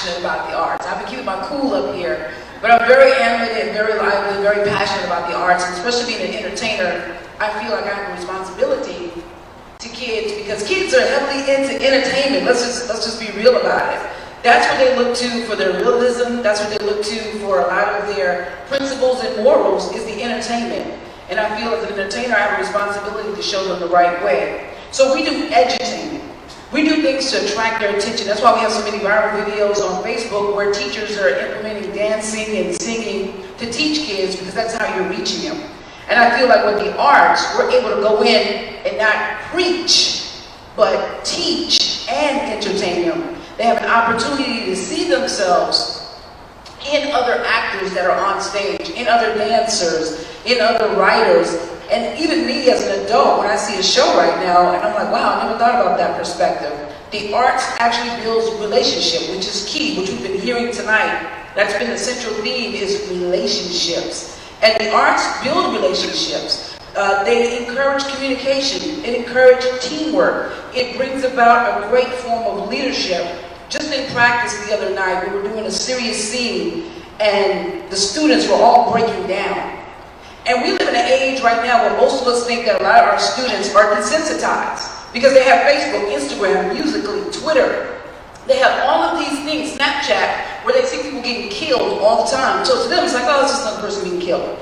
passionate about the arts. I've been keeping my cool up here, but I'm very animated and very lively, very passionate about the arts, and especially being an entertainer, I feel like I have a responsibility to kids because kids are heavily into entertainment. Let's just be real about it. That's what they look to for their realism. That's what they look to for a lot of their principles and morals is the entertainment. And I feel as an entertainer, I have a responsibility to show them the right way. So we do edutainment. We do things to attract their attention. That's why we have so many viral videos on Facebook where teachers are implementing dancing and singing to teach kids because that's how you're reaching them. And I feel like with the arts, we're able to go in and not preach, but teach and entertain them. They have an opportunity to see themselves in other actors that are on stage, in other dancers, in other writers, and even me as an adult, when I see a show right now, and I'm like, wow, I never thought about that perspective. The arts actually builds relationship, which is key, which we've been hearing tonight. That's been the central theme, is relationships. And the arts build relationships. They encourage communication. It encourages teamwork. It brings about a great form of leadership. Just in practice the other night, we were doing a serious scene, and the students were all breaking down. And we live in an age right now where most of us think that a lot of our students are desensitized because they have Facebook, Instagram, Musical.ly, Twitter. They have all of these things, Snapchat, where they see people getting killed all the time. So to them, it's like, oh, it's just another person being killed.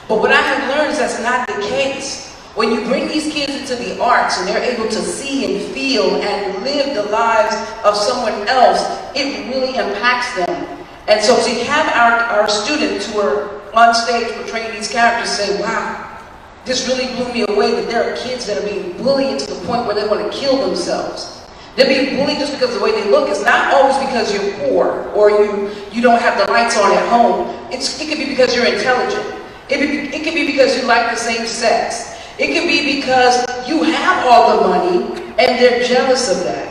But what I have learned is that's not the case. When you bring these kids into the arts and they're able to see and feel and live the lives of someone else, it really impacts them. And so to have our students who are on stage portraying these characters say, wow, this really blew me away that there are kids that are being bullied to the point where they want to kill themselves. They're being bullied just because of the way they look. It's not always because you're poor or you don't have the lights on at home. It could be because you're intelligent. It could be because you like the same sex. It could be because you have all the money and they're jealous of that.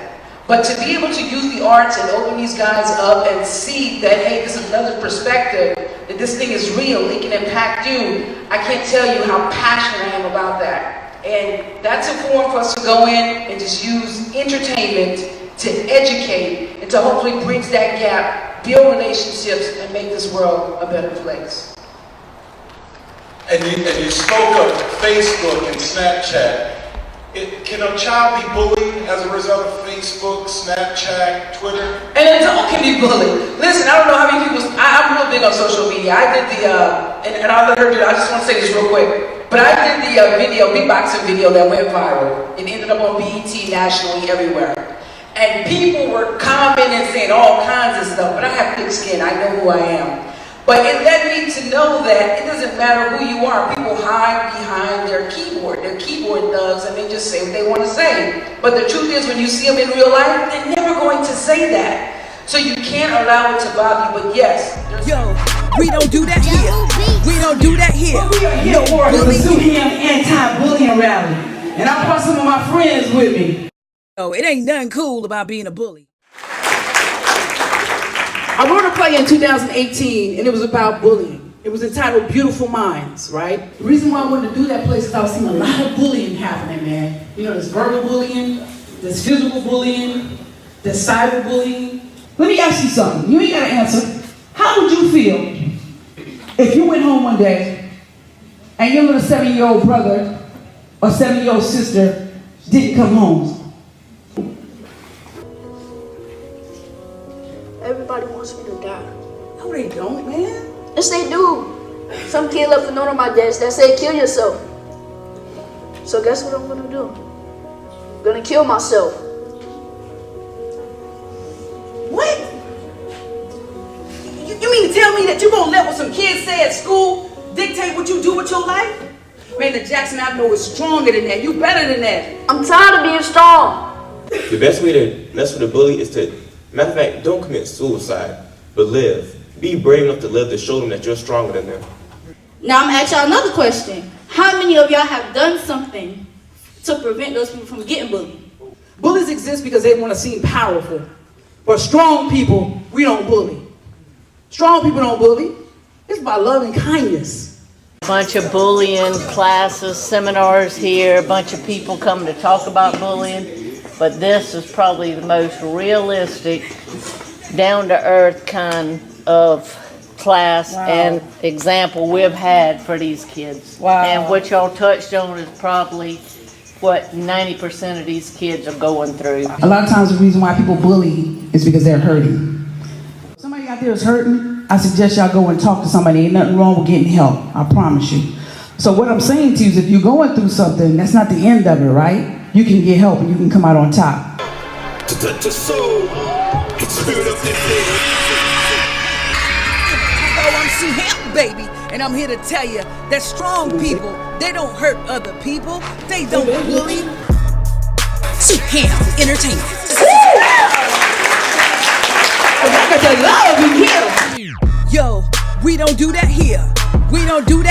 But to be able to use the arts and open these guys up and see that, hey, this is another perspective, that this thing is real, it can impact you, I can't tell you how passionate I am about that. And that's a forum for us to go in and just use entertainment to educate and to hopefully bridge that gap, build relationships, and make this world a better place. And you spoke of Facebook and Snapchat. Can a child be bullied as a result of Facebook, Snapchat, Twitter? And an adult can be bullied. Listen, I don't know how many people, I'm real big on social media. I did and I'll let her do it, I just want to say this real quick. But I did the video, beatboxing video that went viral. It ended up on BET nationally everywhere. And people were commenting and saying all kinds of stuff, but I have thick skin, I know who I am. But it led me to know that it doesn't matter who you are. People hide behind their keyboard thugs, and they just say what they want to say. But the truth is, when you see them in real life, they're never going to say that. So you can't allow it to bother you, but yes. Yo, we don't do that here. We don't do that here. Well, we are here for the Pursue Him anti-bullying rally. And I brought some of my friends with me. Oh, it ain't nothing cool about being a bully. I wrote a play in 2018, and it was about bullying. It was entitled Beautiful Minds, right? The reason why I wanted to do that play is because I was seeing a lot of bullying happening, man. You know, there's verbal bullying, there's physical bullying, there's cyberbullying. Let me ask you something. You ain't got to answer. How would you feel if you went home one day and your little 7-year-old brother or 7-year-old sister didn't come home? Everybody wants me to die. No, they don't, man. Yes, they do. Some kid left a note on my desk that said, kill yourself. So guess what I'm gonna do? I'm gonna kill myself. What? You mean to tell me that you gonna let what some kids say at school dictate what you do with your life? Man, the Jackson I know is stronger than that. You better than that. I'm tired of being strong. The best way to mess with a bully is to, matter of fact, don't commit suicide, but live. Be brave enough to live to show them that you're stronger than them. Now I'm gonna ask y'all another question. How many of y'all have done something to prevent those people from getting bullied? Bullies exist because they want to seem powerful. But strong people, we don't bully. Strong people don't bully. It's by love and kindness. Bunch of bullying classes, seminars here, a bunch of people come to talk about bullying, but this is probably the most realistic down-to-earth kind of class Wow. and example we've had for these kids. Wow. And what y'all touched on is probably what 90% of these kids are going through. A lot of times the reason why people bully is because they're hurting. If somebody out there is hurting, I suggest y'all go and talk to somebody. Ain't nothing wrong with getting help, I promise you. So what I'm saying to you is if you're going through something, that's not the end of it, right? You can get help and you can come out on top. Oh, I'm Sue Hamp, baby, and I'm here to tell you that strong people, they don't hurt other people. They don't bully. Sue Hamp Entertainment. I got the love in here. Yo, we don't do that here. We don't do that.